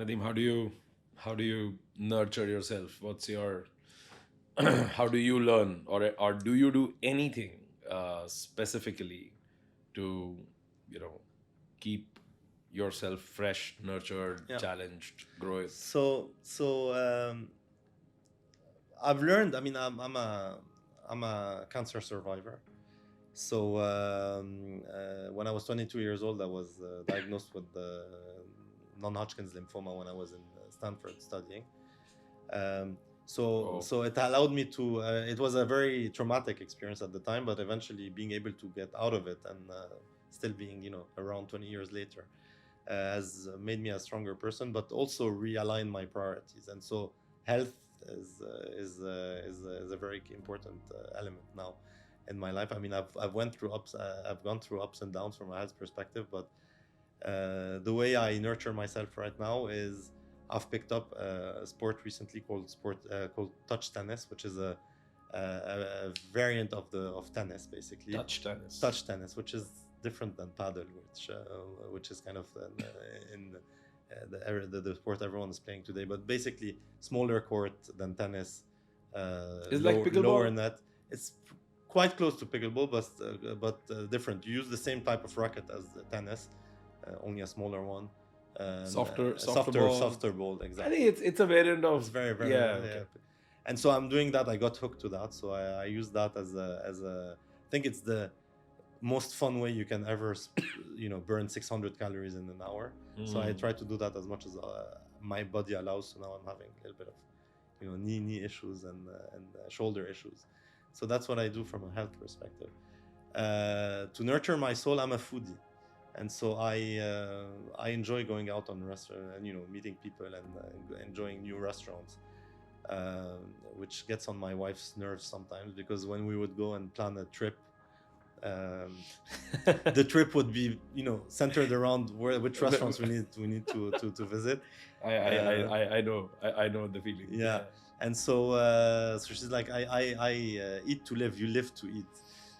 Nadim, how do you nurture yourself? What's your how do you learn, or do you do anything specifically to keep yourself fresh, nurtured, Yeah. challenged, grow? So I've learned. I mean, I'm a cancer survivor. So when I was 22 years old, I was diagnosed with non-Hodgkin's lymphoma when I was in Stanford studying. Um, so Oh, so it allowed me to. It was a very traumatic experience at the time, but eventually being able to get out of it and still being, around 20 years later, has made me a stronger person, but also realign my priorities. And so health is a very important element now in my life. I mean, I've gone through ups and downs from a health perspective, but the way I nurture myself right now is I've picked up a sport recently called touch tennis, which is a variant of tennis, basically. touch tennis. Touch tennis, which is different than paddle, which is kind of in the sport everyone is playing today. But basically, smaller court than tennis, It's like lower pickleball. net. It's quite close to pickleball, but different. You use the same type of racket as the tennis, only a smaller one. Softer ball. Softer ball, I exactly. think it's a variant of It's very, very, yeah. yeah. Okay. And so I'm doing that. I got hooked to that. So I use that as a. I think it's the most fun way you can ever, burn 600 calories in an hour. So I Mm. try to do that as much as my body allows. So now I'm having a little bit of, knee issues and shoulder issues. So that's what I do from a health perspective. To nurture my soul, I'm a foodie, and so I enjoy going out on restaurant and meeting people and enjoying new restaurants, which gets on my wife's nerves sometimes because when we would go and plan a trip, um, the trip would be centered around which restaurants we need to visit. Uh, I know the feeling. yeah, Yeah. and so she's like, I eat to live, you live to eat,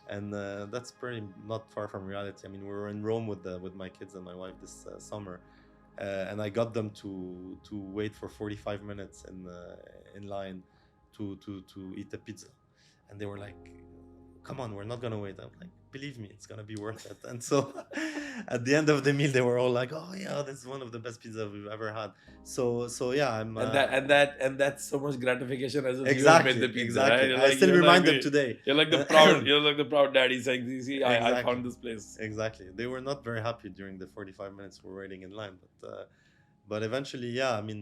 and that's pretty not far from reality. I mean, we were in Rome with my kids and my wife this summer, and I got them to wait for 45 minutes in line to eat a pizza, and they were like, "Come on, we're not gonna wait." I'm like, "Believe me, it's gonna be worth it." And so, at the end of the meal, they were all like, "Oh yeah, this is one of the best pizzas we've ever had." So yeah, I'm And that's so much gratification as if you have made exactly, the pizza, right? exactly. I still remind them today. You're like the proud daddy saying, see, I Exactly, found this place. exactly. They were not very happy during the 45 minutes we were waiting in line, but eventually, yeah. I mean,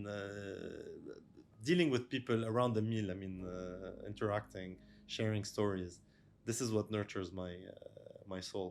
dealing with people around the meal. I mean, interacting, sharing stories. This is what nurtures my soul.